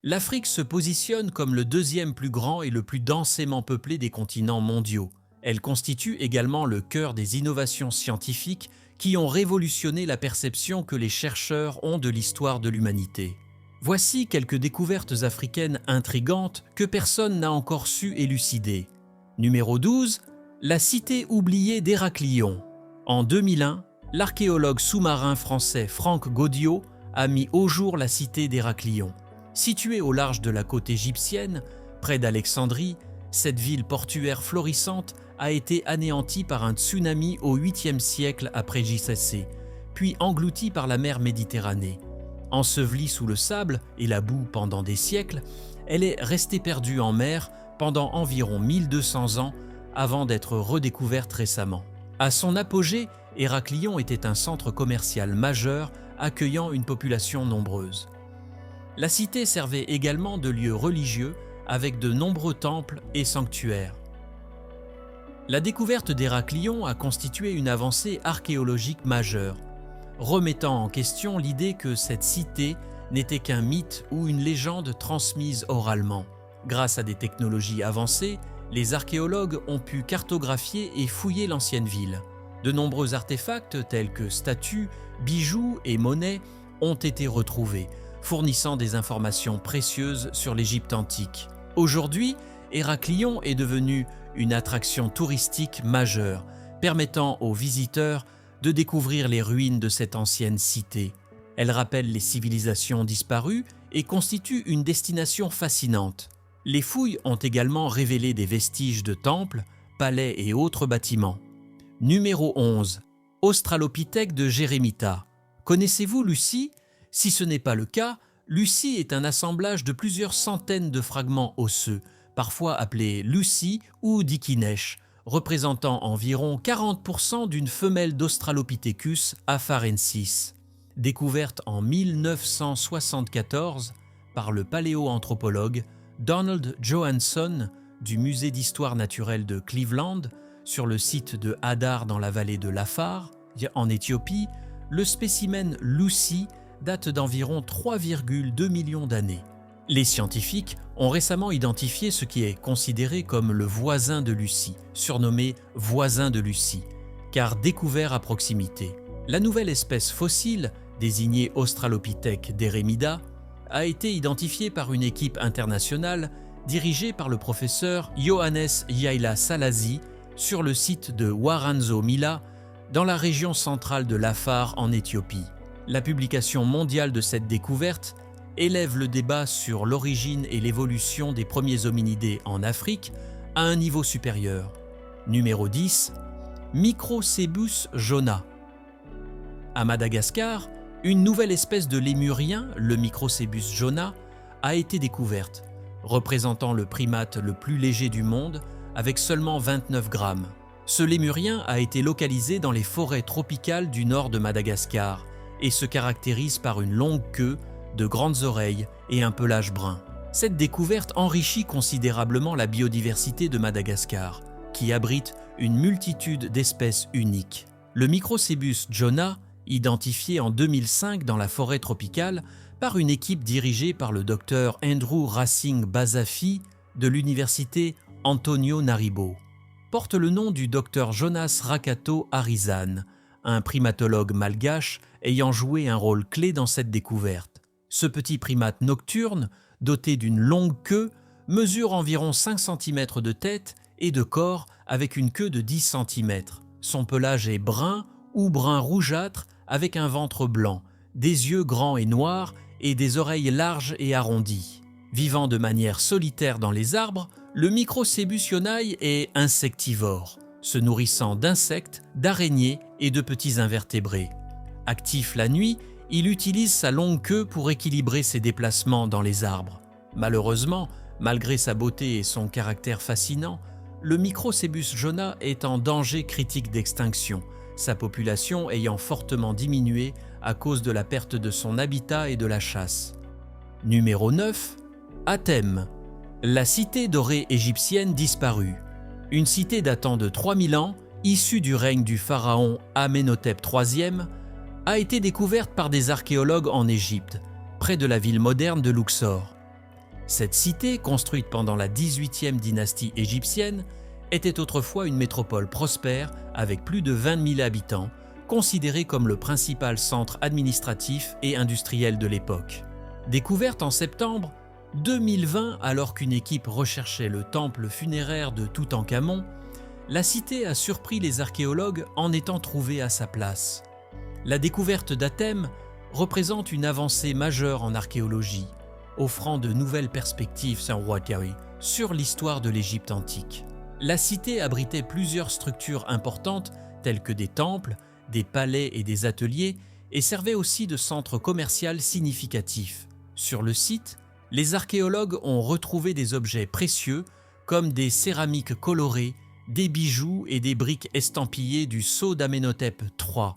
L'Afrique se positionne comme le deuxième plus grand et le plus densément peuplé des continents mondiaux. Elle constitue également le cœur des innovations scientifiques qui ont révolutionné la perception que les chercheurs ont de l'histoire de l'humanité. Voici quelques découvertes africaines intrigantes que personne n'a encore su élucider. Numéro 12. La cité oubliée d'Héraclion. En 2001, l'archéologue sous-marin français Franck Gaudiot a mis au jour la cité d'Héraclion. Située au large de la côte égyptienne, près d'Alexandrie, cette ville portuaire florissante a été anéantie par un tsunami au 8e siècle après JCC, puis engloutie par la mer Méditerranée. Ensevelie sous le sable et la boue pendant des siècles, elle est restée perdue en mer pendant environ 1200 ans avant d'être redécouverte récemment. À son apogée, Héraclion était un centre commercial majeur accueillant une population nombreuse. La cité servait également de lieu religieux avec de nombreux temples et sanctuaires. La découverte d'Héraclion a constitué une avancée archéologique majeure, remettant en question l'idée que cette cité n'était qu'un mythe ou une légende transmise oralement. Grâce à des technologies avancées, les archéologues ont pu cartographier et fouiller l'ancienne ville. De nombreux artefacts tels que statues, bijoux et monnaies ont été retrouvés, fournissant des informations précieuses sur l'Égypte antique. Aujourd'hui, Héraclion est devenu une attraction touristique majeure, permettant aux visiteurs de découvrir les ruines de cette ancienne cité. Elle rappelle les civilisations disparues et constitue une destination fascinante. Les fouilles ont également révélé des vestiges de temples, palais et autres bâtiments. Numéro 11. Australopithèque de Jérémita. Connaissez-vous Lucie ? Si ce n'est pas le cas, Lucie est un assemblage de plusieurs centaines de fragments osseux, parfois appelés Lucie ou Dikinesh, représentant environ 40% d'une femelle d'Australopithecus afarensis. Découverte en 1974 par le paléoanthropologue Donald Johansson du Musée d'histoire naturelle de Cleveland, sur le site de Hadar dans la vallée de l'Afar, en Éthiopie, le spécimen Lucie date d'environ 3,2 millions d'années. Les scientifiques ont récemment identifié ce qui est considéré comme le voisin de Lucie, surnommé voisin de Lucie, car découvert à proximité. La nouvelle espèce fossile, désignée Australopithèque d'Eremida, a été identifiée par une équipe internationale dirigée par le professeur Johannes Yaila Salasi sur le site de Waranzo Mila, dans la région centrale de l'Afar en Éthiopie. La publication mondiale de cette découverte élève le débat sur l'origine et l'évolution des premiers hominidés en Afrique à un niveau supérieur. Numéro 10. Microcebus jona. À Madagascar, une nouvelle espèce de lémurien, le Microcebus jona, a été découverte, représentant le primate le plus léger du monde avec seulement 29 grammes. Ce lémurien a été localisé dans les forêts tropicales du nord de Madagascar et se caractérise par une longue queue, de grandes oreilles et un pelage brun. Cette découverte enrichit considérablement la biodiversité de Madagascar, qui abrite une multitude d'espèces uniques. Le Microcebus jona, identifié en 2005 dans la forêt tropicale par une équipe dirigée par le docteur Andrew Racing Basafi de l'université Antonio Naribo, porte le nom du docteur Jonas Rakato Arizan, un primatologue malgache ayant joué un rôle clé dans cette découverte. Ce petit primate nocturne, doté d'une longue queue, mesure environ 5 cm de tête et de corps avec une queue de 10 cm. Son pelage est brun ou brun rougeâtre avec un ventre blanc, des yeux grands et noirs et des oreilles larges et arrondies. Vivant de manière solitaire dans les arbres, le Microcebus jonae est insectivore, se nourrissant d'insectes, d'araignées et de petits invertébrés. Actif la nuit, il utilise sa longue queue pour équilibrer ses déplacements dans les arbres. Malheureusement, malgré sa beauté et son caractère fascinant, le Microcebus jona est en danger critique d'extinction, sa population ayant fortement diminué à cause de la perte de son habitat et de la chasse. Numéro 9. Athème, la cité dorée égyptienne disparue. Une cité datant de 3000 ans, issue du règne du pharaon Amenhotep III, a été découverte par des archéologues en Égypte, près de la ville moderne de Luxor. Cette cité, construite pendant la 18e dynastie égyptienne, était autrefois une métropole prospère avec plus de 20 000 habitants, considérée comme le principal centre administratif et industriel de l'époque. Découverte en septembre 2020 alors qu'une équipe recherchait le temple funéraire de Toutankhamon, la cité a surpris les archéologues en étant trouvée à sa place. La découverte d'Athème représente une avancée majeure en archéologie, offrant de nouvelles perspectives sur l'histoire de l'Égypte antique. La cité abritait plusieurs structures importantes telles que des temples, des palais et des ateliers et servait aussi de centre commercial significatif. Sur le site, les archéologues ont retrouvé des objets précieux comme des céramiques colorées, des bijoux et des briques estampillées du sceau d'Amenhotep III.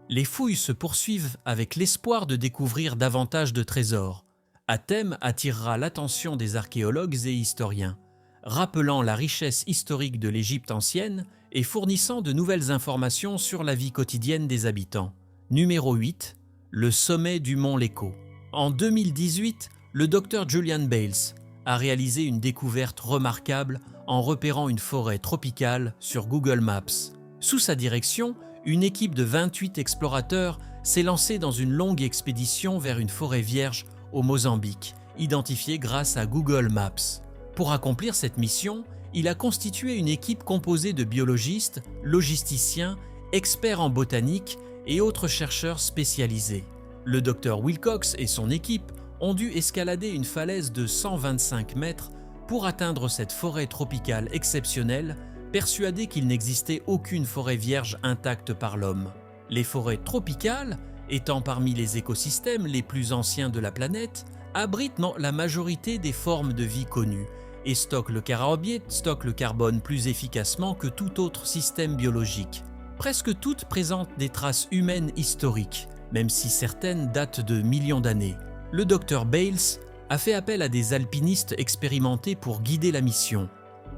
Les fouilles se poursuivent avec l'espoir de découvrir davantage de trésors. Athème attirera l'attention des archéologues et historiens, rappelant la richesse historique de l'Égypte ancienne et fournissant de nouvelles informations sur la vie quotidienne des habitants. Numéro 8. Le sommet du mont Léco. En 2018, le docteur Julian Bales a réalisé une découverte remarquable en repérant une forêt tropicale sur Google Maps. Sous sa direction, une équipe de 28 explorateurs s'est lancée dans une longue expédition vers une forêt vierge au Mozambique, identifiée grâce à Google Maps. Pour accomplir cette mission, il a constitué une équipe composée de biologistes, logisticiens, experts en botanique et autres chercheurs spécialisés. Le docteur Wilcox et son équipe ont dû escalader une falaise de 125 mètres pour atteindre cette forêt tropicale exceptionnelle, persuadés qu'il n'existait aucune forêt vierge intacte par l'homme. Les forêts tropicales, étant parmi les écosystèmes les plus anciens de la planète, abritent la majorité des formes de vie connues et stockent le carbone plus efficacement que tout autre système biologique. Presque toutes présentent des traces humaines historiques, même si certaines datent de millions d'années. Le docteur Bales a fait appel à des alpinistes expérimentés pour guider la mission.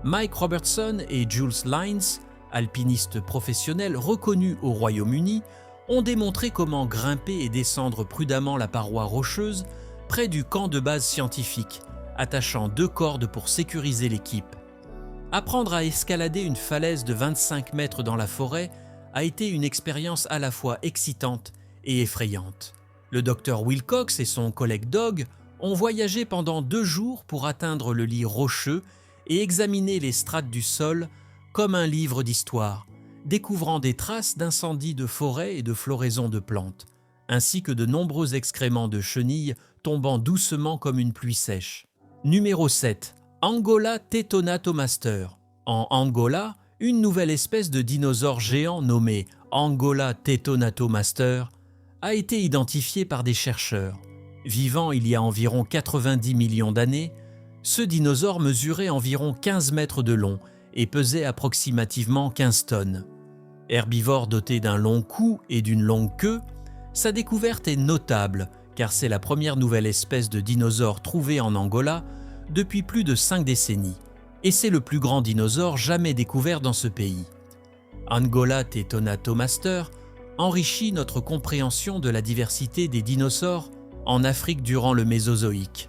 Mike Robertson et Jules Lines, alpinistes professionnels reconnus au Royaume-Uni, ont démontré comment grimper et descendre prudemment la paroi rocheuse près du camp de base scientifique, attachant 2 cordes pour sécuriser l'équipe. Apprendre à escalader une falaise de 25 mètres dans la forêt a été une expérience à la fois excitante et effrayante. Le docteur Wilcox et son collègue Doug ont voyagé pendant 2 jours pour atteindre le lit rocheux et examiner les strates du sol comme un livre d'histoire, découvrant des traces d'incendies de forêt et de floraison de plantes, ainsi que de nombreux excréments de chenilles tombant doucement comme une pluie sèche. Numéro 7. Angola Tetonatommaster. En Angola, une nouvelle espèce de dinosaure géant nommé Angola Tetonatommaster a été identifiée par des chercheurs. Vivant il y a environ 90 millions d'années, ce dinosaure mesurait environ 15 mètres de long et pesait approximativement 15 tonnes. Herbivore doté d'un long cou et d'une longue queue, sa découverte est notable car c'est la première nouvelle espèce de dinosaure trouvée en Angola depuis plus de 5 décennies et c'est le plus grand dinosaure jamais découvert dans ce pays. Angola Tetonatommaster enrichit notre compréhension de la diversité des dinosaures en Afrique durant le Mésozoïque.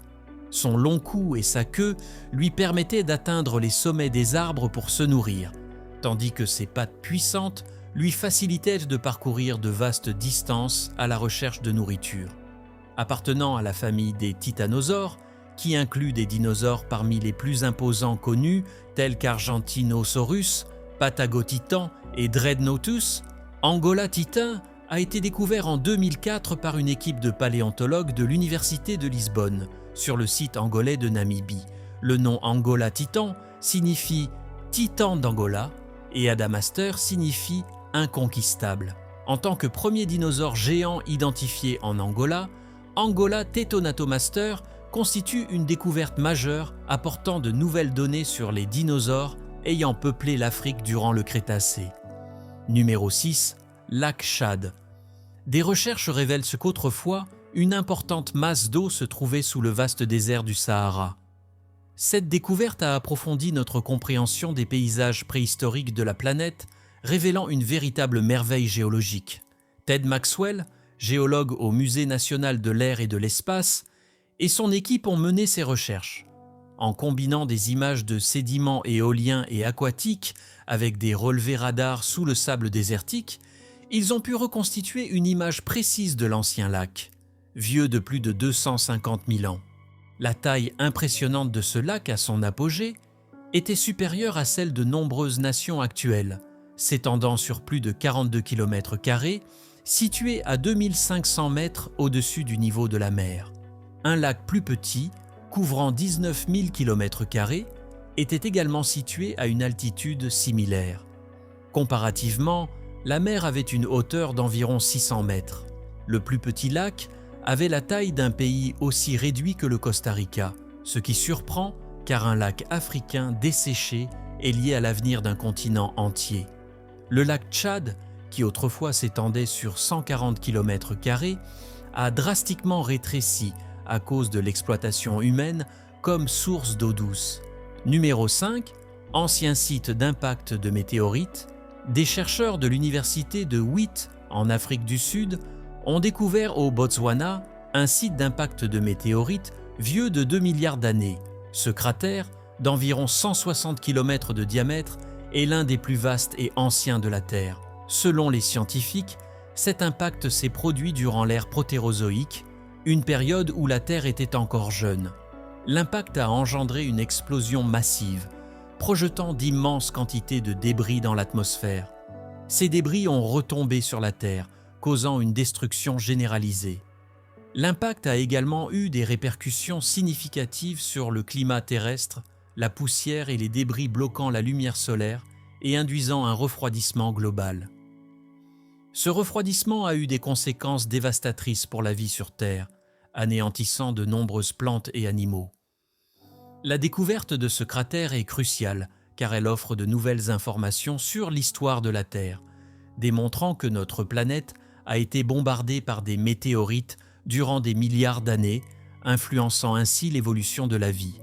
Son long cou et sa queue lui permettaient d'atteindre les sommets des arbres pour se nourrir, tandis que ses pattes puissantes lui facilitaient de parcourir de vastes distances à la recherche de nourriture. Appartenant à la famille des titanosaures, qui inclut des dinosaures parmi les plus imposants connus tels qu'Argentinosaurus, Patagotitan et Dreadnoughtus, Angola titan a été découvert en 2004 par une équipe de paléontologues de l'Université de Lisbonne, sur le site angolais de Namibie. Le nom Angola titan signifie « titan d'Angola » et Adamastor signifie « inconquistable ». En tant que premier dinosaure géant identifié en Angola, Angola Tetonatommaster constitue une découverte majeure apportant de nouvelles données sur les dinosaures ayant peuplé l'Afrique durant le Crétacé. Numéro 6. Lac Tchad. Des recherches révèlent qu'autrefois, une importante masse d'eau se trouvait sous le vaste désert du Sahara. Cette découverte a approfondi notre compréhension des paysages préhistoriques de la planète, révélant une véritable merveille géologique. Ted Maxwell, géologue au Musée national de l'air et de l'espace, et son équipe ont mené ces recherches. En combinant des images de sédiments éoliens et aquatiques avec des relevés radars sous le sable désertique, ils ont pu reconstituer une image précise de l'ancien lac, vieux de plus de 250 000 ans. La taille impressionnante de ce lac à son apogée était supérieure à celle de nombreuses nations actuelles, s'étendant sur plus de 42 km², situé à 2500 mètres au-dessus du niveau de la mer. Un lac plus petit, couvrant 19 000 km², était également situé à une altitude similaire. Comparativement, la mer avait une hauteur d'environ 600 mètres. Le plus petit lac avait la taille d'un pays aussi réduit que le Costa Rica, ce qui surprend car un lac africain desséché est lié à l'avenir d'un continent entier. Le lac Tchad, qui autrefois s'étendait sur 140 km², a drastiquement rétréci à cause de l'exploitation humaine comme source d'eau douce. Numéro 5, ancien site d'impact de météorites, des chercheurs de l'université de Wheat en Afrique du Sud ont découvert au Botswana un site d'impact de météorites vieux de 2 milliards d'années. Ce cratère, d'environ 160 km de diamètre, est l'un des plus vastes et anciens de la Terre. Selon les scientifiques, cet impact s'est produit durant l'ère protérozoïque, une période où la Terre était encore jeune. L'impact a engendré une explosion massive, projetant d'immenses quantités de débris dans l'atmosphère. Ces débris ont retombé sur la Terre, causant une destruction généralisée. L'impact a également eu des répercussions significatives sur le climat terrestre, la poussière et les débris bloquant la lumière solaire et induisant un refroidissement global. Ce refroidissement a eu des conséquences dévastatrices pour la vie sur Terre, anéantissant de nombreuses plantes et animaux. La découverte de ce cratère est cruciale car elle offre de nouvelles informations sur l'histoire de la Terre, démontrant que notre planète a été bombardée par des météorites durant des milliards d'années, influençant ainsi l'évolution de la vie.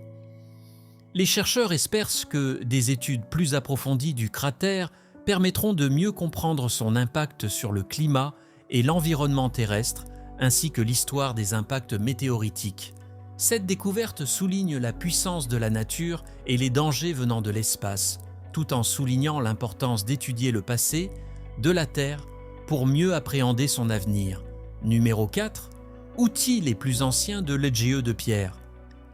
Les chercheurs espèrent que des études plus approfondies du cratère permettront de mieux comprendre son impact sur le climat et l'environnement terrestre, ainsi que l'histoire des impacts météoritiques. Cette découverte souligne la puissance de la nature et les dangers venant de l'espace, tout en soulignant l'importance d'étudier le passé de la Terre pour mieux appréhender son avenir. Numéro 4. Outils les plus anciens de l'EGE de pierre.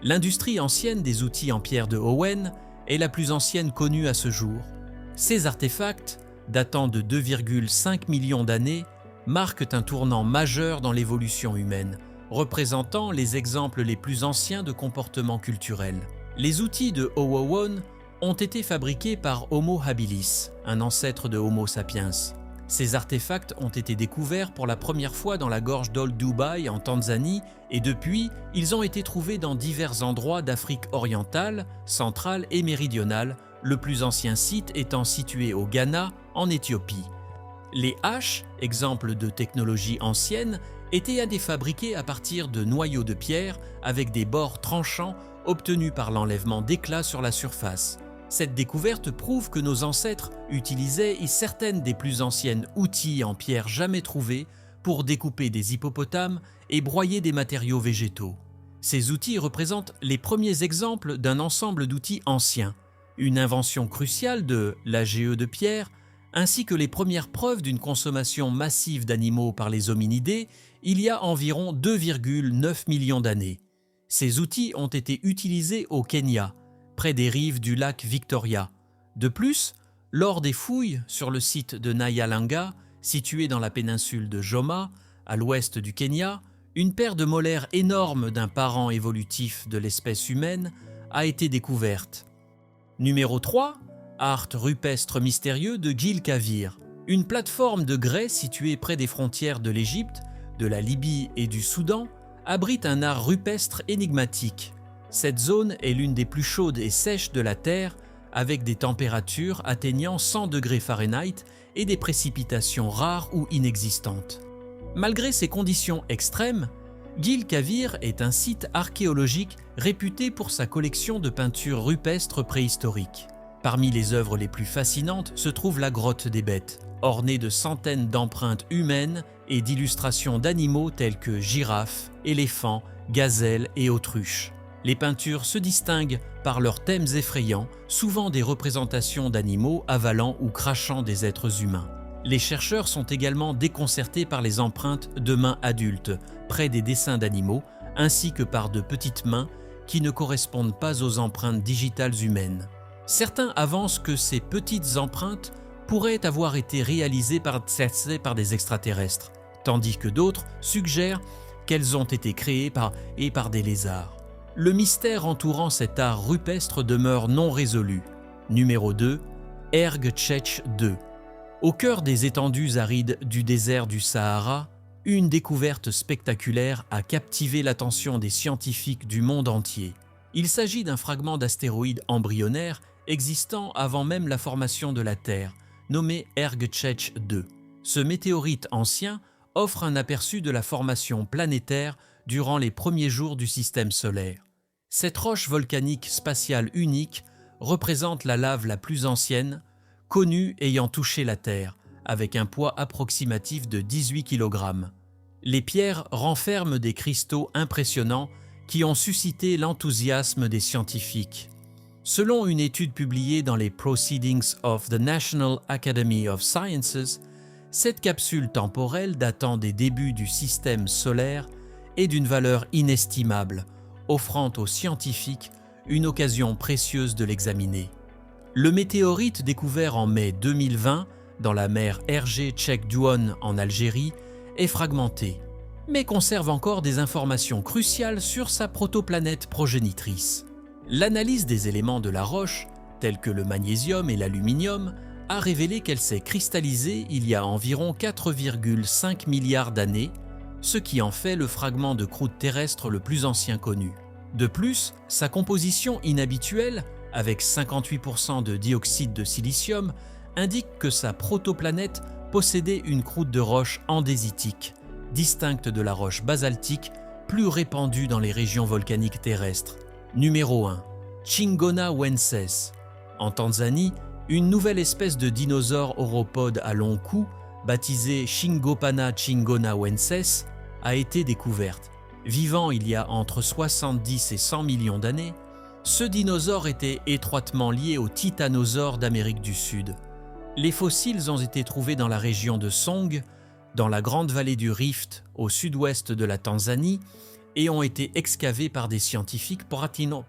L'industrie ancienne des outils en pierre de Owen est la plus ancienne connue à ce jour. Ces artefacts, datant de 2,5 millions d'années, marquent un tournant majeur dans l'évolution humaine, représentant les exemples les plus anciens de comportements culturels. Les outils de Owowon ont été fabriqués par Homo habilis, un ancêtre de Homo sapiens. Ces artefacts ont été découverts pour la première fois dans la gorge d'Old Dubai en Tanzanie et depuis, ils ont été trouvés dans divers endroits d'Afrique orientale, centrale et méridionale, le plus ancien site étant situé au Ghana, en Éthiopie. Les haches, exemple de technologie ancienne, étaient fabriquées à partir de noyaux de pierre avec des bords tranchants obtenus par l'enlèvement d'éclats sur la surface. Cette découverte prouve que nos ancêtres utilisaient certaines des plus anciennes outils en pierre jamais trouvés pour découper des hippopotames et broyer des matériaux végétaux. Ces outils représentent les premiers exemples d'un ensemble d'outils anciens, une invention cruciale de l'AGE de pierre, ainsi que les premières preuves d'une consommation massive d'animaux par les hominidés il y a environ 2,9 millions d'années. Ces outils ont été utilisés au Kenya, près des rives du lac Victoria. De plus, lors des fouilles sur le site de Nyalanga, situé dans la péninsule de Joma, à l'ouest du Kenya, une paire de molaires énormes d'un parent évolutif de l'espèce humaine a été découverte. Numéro 3. Art rupestre mystérieux de Gil Kavir. Une plateforme de grès située près des frontières de l'Égypte, de la Libye et du Soudan abrite un art rupestre énigmatique. Cette zone est l'une des plus chaudes et sèches de la Terre, avec des températures atteignant 100 degrés Fahrenheit et des précipitations rares ou inexistantes. Malgré ces conditions extrêmes, Gil Kavir est un site archéologique réputé pour sa collection de peintures rupestres préhistoriques. Parmi les œuvres les plus fascinantes se trouve la grotte des bêtes, ornée de centaines d'empreintes humaines et d'illustrations d'animaux tels que girafes, éléphants gazelles et autruches. Les peintures se distinguent par leurs thèmes effrayants, souvent des représentations d'animaux avalant ou crachant des êtres humains. Les chercheurs sont également déconcertés par les empreintes de mains adultes, près des dessins d'animaux, ainsi que par de petites mains qui ne correspondent pas aux empreintes digitales humaines. Certains avancent que ces petites empreintes pourraient avoir été réalisées par des extraterrestres, tandis que d'autres suggèrent qu'elles ont été créées par des lézards. Le mystère entourant cet art rupestre demeure non résolu. Numéro 2, Erg Tchech II. Au cœur des étendues arides du désert du Sahara, une découverte spectaculaire a captivé l'attention des scientifiques du monde entier. Il s'agit d'un fragment d'astéroïde embryonnaire existant avant même la formation de la Terre, nommé Erg Tchech II. Ce météorite ancien offre un aperçu de la formation planétaire durant les premiers jours du système solaire. Cette roche volcanique spatiale unique représente la lave la plus ancienne, connue ayant touché la Terre, avec un poids approximatif de 18 kg. Les pierres renferment des cristaux impressionnants qui ont suscité l'enthousiasme des scientifiques. Selon une étude publiée dans les Proceedings of the National Academy of Sciences, cette capsule temporelle datant des débuts du système solaire est d'une valeur inestimable, offrant aux scientifiques une occasion précieuse de l'examiner. Le météorite découvert en mai 2020 dans la mer Erciyes Chekdouon en Algérie est fragmenté, mais conserve encore des informations cruciales sur sa protoplanète progénitrice. L'analyse des éléments de la roche, tels que le magnésium et l'aluminium, a révélé qu'elle s'est cristallisée il y a environ 4,5 milliards d'années, ce qui en fait le fragment de croûte terrestre le plus ancien connu. De plus, sa composition inhabituelle, avec 58% de dioxyde de silicium, indique que sa protoplanète possédait une croûte de roche andésitique, distincte de la roche basaltique, plus répandue dans les régions volcaniques terrestres. Numéro 1. Chingonawenses. En Tanzanie, une nouvelle espèce de dinosaure auropode à long cou, baptisée Shingopana chingonawenses, a été découverte. Vivant il y a entre 70 et 100 millions d'années, ce dinosaure était étroitement lié aux titanosaures d'Amérique du Sud. Les fossiles ont été trouvés dans la région de Songwe, dans la grande vallée du Rift au sud-ouest de la Tanzanie, et ont été excavés par des scientifiques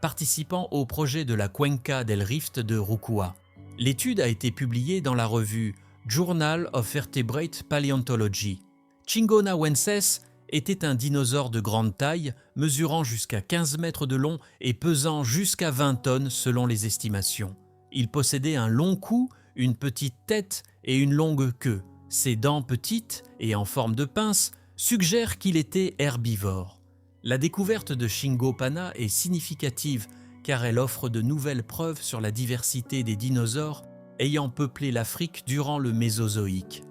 participant au projet de la Cuenca del Rift de Rukwa. L'étude a été publiée dans la revue Journal of Vertebrate Paleontology. Chingonawenses était un dinosaure de grande taille, mesurant jusqu'à 15 mètres de long et pesant jusqu'à 20 tonnes selon les estimations. Il possédait un long cou, une petite tête et une longue queue. Ses dents petites et en forme de pince suggèrent qu'il était herbivore. La découverte de Shingopana est significative car elle offre de nouvelles preuves sur la diversité des dinosaures ayant peuplé l'Afrique durant le Mésozoïque.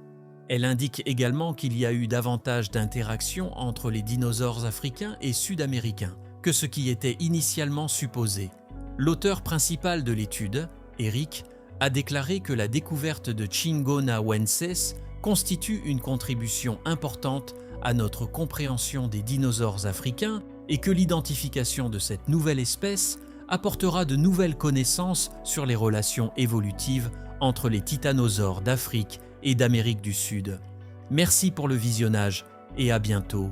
Elle indique également qu'il y a eu davantage d'interactions entre les dinosaures africains et sud-américains que ce qui était initialement supposé. L'auteur principal de l'étude, Eric, a déclaré que la découverte de Chingonawenses constitue une contribution importante à notre compréhension des dinosaures africains et que l'identification de cette nouvelle espèce apportera de nouvelles connaissances sur les relations évolutives entre les titanosaures d'Afrique et d'Amérique du Sud. Merci pour le visionnage et à bientôt.